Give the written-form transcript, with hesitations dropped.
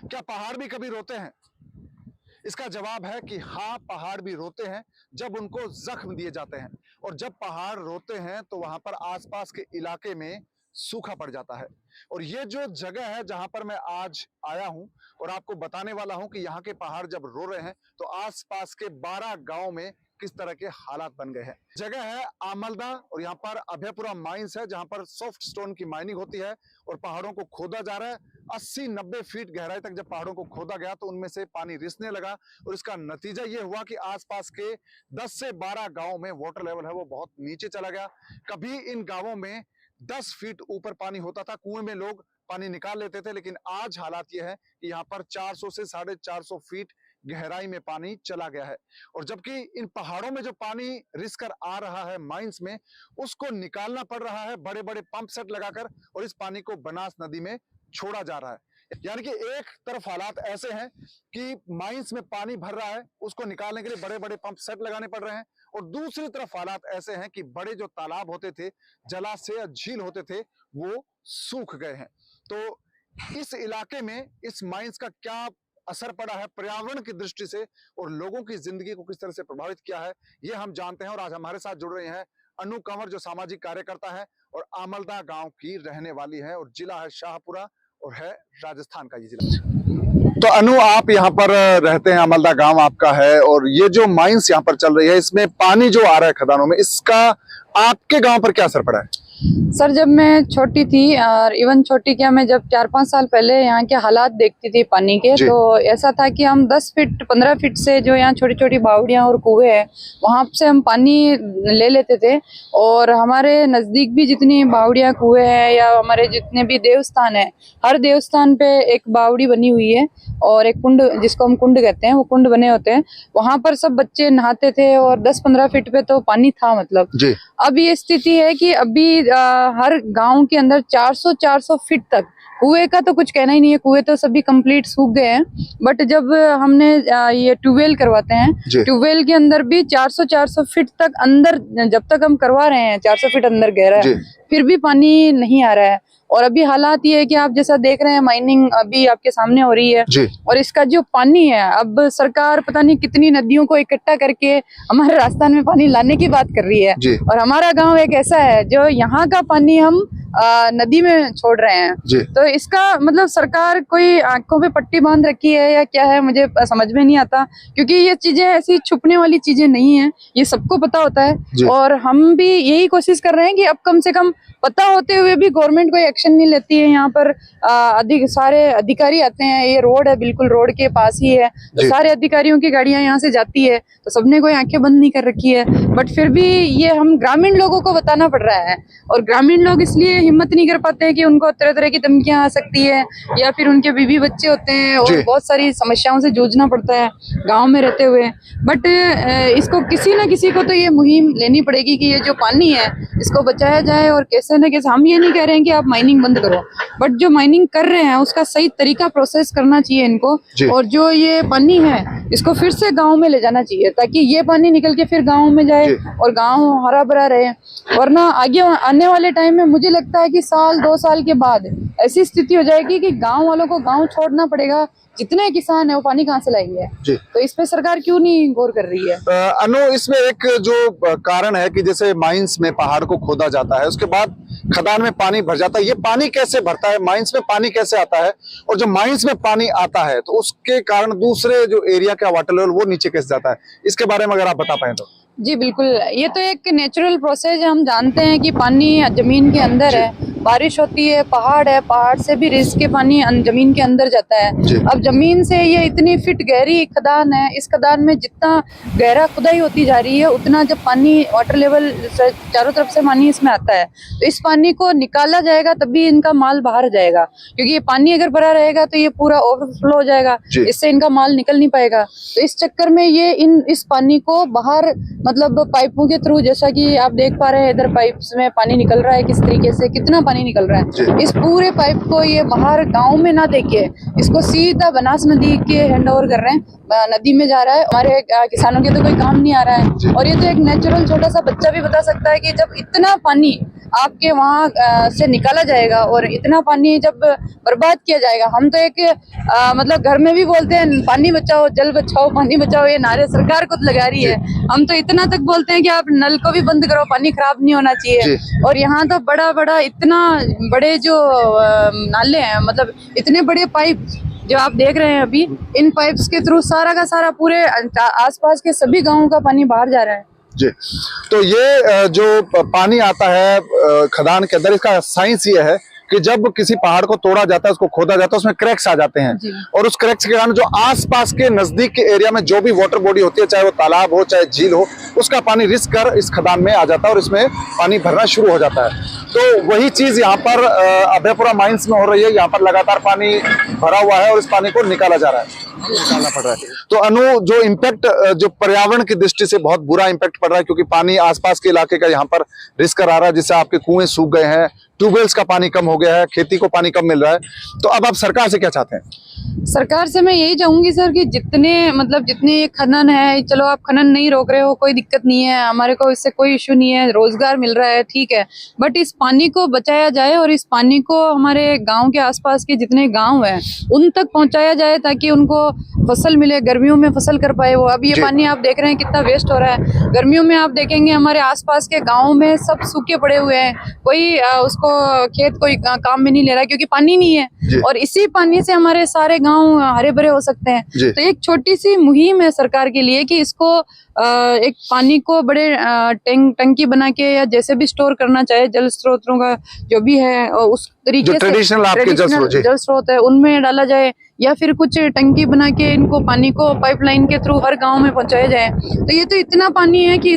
क्या पहाड़ भी कभी रोते हैं? इसका जवाब है कि हाँ, पहाड़ भी रोते हैं जब उनको जख्म दिए जाते हैं। और जब पहाड़ रोते हैं तो वहां पर आसपास के इलाके में सूखा पड़ जाता है। और ये जो जगह है जहां पर मैं आज आया हूं और आपको बताने वाला हूं कि यहाँ के पहाड़ जब रो रहे हैं तो आसपास के 12 गांव में किस तरह के हालात बन गए हैं। जगह है आमलदा और यहाँ पर अभयपुरा माइंस है जहां पर सॉफ्ट स्टोन की माइनिंग होती है और पहाड़ों को खोदा जा रहा है। 80-90 फीट गहराई तक जब पहाड़ों को खोदा गया तो उनमें से पानी रिसने लगा और इसका नतीजा ये हुआ कि आसपास के 10 से 12 गांवों में वाटर लेवल है वो बहुत नीचे चला गया। कभी इन गांवों में 10 फीट ऊपर पानी होता था, कुएं में लोग पानी निकाल लेते थे, लेकिन आज हालात ये है कि यहाँ पर 400 से 450 फीट गहराई में पानी चला गया है। और जबकि इन पहाड़ों में जो पानी रिस कर आ रहा है माइंस में, उसको निकालना पड़ रहा है बड़े बड़े पंप सेट लगाकर और इस पानी को बनास नदी में छोड़ा जा रहा है। यानी कि एक तरफ हालात ऐसे हैं कि माइंस में पानी भर रहा है, उसको निकालने के लिए बड़े बड़े पंप सेट लगाने पड़ रहे हैं, और दूसरी तरफ हालात ऐसे हैं कि बड़े जो तालाब होते थे, जलाशय या झील होते थे, वो सूख गए हैं। तो इस इलाके में इस माइंस का क्या असर पड़ा है पर्यावरण की दृष्टि से और लोगों की जिंदगी को किस तरह से प्रभावित किया है, ये हम जानते हैं। और आज हमारे साथ जुड़ रहे हैं अनु कंवर, जो सामाजिक कार्यकर्ता है और आमलदा गांव की रहने वाली है और जिला है शाहपुरा और है राजस्थान का ये जिला। तो अनु, आप यहाँ पर रहते हैं, आमलदा गांव आपका है, और ये जो माइंस यहाँ पर चल रही है, इसमें पानी जो आ रहा है खदानों में, इसका आपके गांव पर क्या असर पड़ा है? सर, जब मैं छोटी थी और इवन छोटी क्या, मैं जब 4-5 साल पहले यहाँ के हालात देखती थी पानी के, तो ऐसा था कि हम 10 फीट 15 फीट से जो यहाँ छोटी छोटी बावड़ियाँ और कुएं हैं वहाँ से हम पानी ले लेते थे। और हमारे नज़दीक भी जितनी बावड़ियाँ कुएं हैं या हमारे जितने भी देवस्थान है, हर देवस्थान पे एक बावड़ी बनी हुई है और एक कुंड, जिसको हम कुंड कहते हैं, वो कुंड बने होते हैं। वहाँ पर सब बच्चे नहाते थे और 10-15 फीट पे तो पानी था। मतलब अब ये स्थिति है कि अभी हर गांव के अंदर 400 फीट तक कुएं का तो कुछ कहना ही नहीं है, कुएं तो सभी कंप्लीट सूख गए हैं। बट जब हमने ये ट्यूबवेल करवाते हैं, ट्यूबवेल के अंदर भी 400 फीट तक अंदर, जब तक हम करवा रहे हैं 400 फीट अंदर गहरा है, फिर भी पानी नहीं आ रहा है। और अभी हालात ये है कि आप जैसा देख रहे हैं, माइनिंग अभी आपके सामने हो रही है और इसका जो पानी है, अब सरकार पता नहीं कितनी नदियों को इकट्ठा करके हमारे राजस्थान में पानी लाने की बात कर रही है। और हमारा गांव एक ऐसा है जो यहाँ का पानी हम नदी में छोड़ रहे हैं। तो इसका मतलब सरकार कोई आंखों पे पट्टी बांध रखी है या क्या है, मुझे समझ में नहीं आता। क्योंकि ये चीजें ऐसी छुपने वाली चीजें नहीं है, ये सबको पता होता है। और हम भी यही कोशिश कर रहे हैं कि अब कम से कम पता होते हुए भी गवर्नमेंट कोई एक्शन नहीं लेती है। यहाँ पर सारे अधिकारी आते हैं, ये रोड है, बिल्कुल रोड के पास ही है, तो सारे अधिकारियों की गाड़ियां यहाँ से जाती है, तो सबने कोई आंखें बंद नहीं कर रखी है। बट फिर भी ये हम ग्रामीण लोगों को बताना पड़ रहा है, और ग्रामीण लोग इसलिए हिम्मत नहीं कर पाते हैं कि उनको तरह तरह की धमकियां आ सकती है, या फिर उनके बीवी बच्चे होते हैं और बहुत सारी समस्याओं से जूझना पड़ता है गाँव में रहते हुए। बट इसको किसी न किसी को तो ये मुहिम लेनी पड़ेगी कि ये जो पानी है इसको बचाया जाए। और कैसे न कैसे, हम ये नहीं कह रहे हैं कि आप माइनिंग बंद करो, बट जो माइनिंग कर रहे हैं उसका सही तरीका प्रोसेस करना चाहिए इनको। और जो ये पानी है इसको फिर से गांव में ले जाना चाहिए, ताकि ये पानी निकल के फिर गांव में जाए और गांव हरा भरा रहे। वरना आगे आने वाले टाइम में मुझे लगता है कि 1-2 साल के बाद ऐसी स्थिति हो जाएगी कि गांव वालों को गांव छोड़ना पड़ेगा। जितने किसान है वो पानी कहाँ से लाएंगे? तो इस पे सरकार क्यों नहीं गौर कर रही है? अनु, इसमें एक जो कारण है कि जैसे माइंस में पहाड़ को खोदा जाता है, उसके बाद खदान में पानी भर जाता है, ये पानी कैसे भरता है, माइंस में पानी कैसे आता है, और जब माइंस में पानी आता है तो उसके कारण दूसरे जो एरिया का वाटर लेवल वो नीचे कैसे जाता है, इसके बारे में अगर आप बता पाए तो। जी बिल्कुल, ये तो एक नेचुरल प्रोसेस है। हम जानते हैं कि पानी जमीन के अंदर है, बारिश होती है, पहाड़ है, पहाड़ से भी रिस के पानी जमीन के अंदर जाता है। अब जमीन से ये इतनी फीट गहरी खदान है, इस खदान में जितना गहरा खुदाई होती जा रही है उतना जब पानी वाटर लेवल चारों तरफ से पानी इसमें आता है, तो इस पानी को निकाला जाएगा तभी इनका माल बाहर जाएगा। क्योंकि ये पानी अगर भरा रहेगा तो ये पूरा ओवरफ्लो हो जाएगा, इससे इनका माल निकल नहीं पाएगा। तो इस चक्कर में ये इस पानी को बाहर, मतलब पाइपों के थ्रू, जैसा कि आप देख पा रहे हैं इधर पाइप्स में पानी निकल रहा है, किस तरीके से कितना पानी निकल रहा है। इस पूरे पाइप को ये बाहर गांव में ना देके इसको सीधा बनास नदी के हैंड ओवर कर रहे हैं, नदी में जा रहा है। हमारे किसानों के तो कोई काम नहीं आ रहा है। और ये तो एक नेचुरल छोटा सा बच्चा भी बता सकता है कि जब इतना पानी आपके वहाँ से निकाला जाएगा और इतना पानी जब बर्बाद किया जाएगा, हम तो एक मतलब घर में भी बोलते हैं पानी बचाओ, जल बचाओ, पानी बचाओ, ये नारे सरकार खुद लगा रही है। हम तो इतना तक बोलते हैं कि आप नल को भी बंद करो, पानी खराब नहीं होना चाहिए। और यहाँ तो बड़ा बड़ा इतना बड़े जो नाले हैं, मतलब इतने बड़े पाइप जो आप देख रहे हैं अभी, इन पाइप्स के थ्रू सारा का सारा पूरे आसपास के सभी गांवों का पानी बाहर जा रहा है। जी, तो ये जो पानी आता है खदान के अंदर, इसका साइंस ये है कि जब किसी पहाड़ को तोड़ा जाता है, उसको खोदा जाता है, उसमें क्रैक्स आ जाते हैं और उस क्रैक्स के कारण जो आसपास के नजदीक के एरिया में जो भी वाटर बॉडी होती है, चाहे वो तालाब हो चाहे झील हो, उसका पानी रिस कर इस खदान में आ जाता है और इसमें पानी भरना शुरू हो जाता है। तो वही चीज यहाँ पर अभयपुरा माइंस में हो रही है। यहाँ पर लगातार पानी भरा हुआ है और इस पानी को निकाला जा रहा है, निकालना पड़ रहा है। तो अनु, जो इम्पैक्ट जो पर्यावरण की दृष्टि से बहुत बुरा इम्पैक्ट पड़ रहा है, क्योंकि पानी आसपास के इलाके का यहाँ पर रिस्क आ रहा है, जिससे आपके कुएं सूख गए हैं, ट्यूबवेल्स का पानी कम हो गया है, खेती को पानी कम मिल रहा है। तो अब आप सरकार से क्या चाहते हैं? सरकार से मैं यही चाहूंगी सर कि जितने खनन है, चलो आप खनन नहीं रोक रहे हो, कोई दिक्कत नहीं है, हमारे को इससे कोई इश्यू नहीं है, रोजगार मिल रहा है, ठीक है, बट इस पानी को बचाया जाए और इस पानी को हमारे गांव के आसपास के जितने गांव हैं उन तक पहुंचाया जाए, ताकि उनको फसल मिले, गर्मियों में फसल कर पाए वो। अब ये पानी आप देख रहे हैं कितना वेस्ट हो रहा है। गर्मियों में आप देखेंगे हमारे आसपास के गाँव में सब सूखे पड़े हुए हैं, कोई उसको खेत कोई काम में नहीं ले रहा है क्योंकि पानी नहीं है, और इसी पानी से हमारे सारे गांव हरे भरे हो सकते हैं। तो एक छोटी सी मुहिम है सरकार के लिए कि इसको एक पानी को बड़े टंकी बना के या जैसे भी स्टोर करना चाहे, जल स्रोतों का जो भी है उस तरीके से ट्रेडिशनल जल स्रोत है उनमें डाला जाए, या फिर कुछ टंकी बना के इनको पानी को पाइपलाइन के थ्रू हर गांव में पहुंचाया जाए। तो ये तो इतना पानी है कि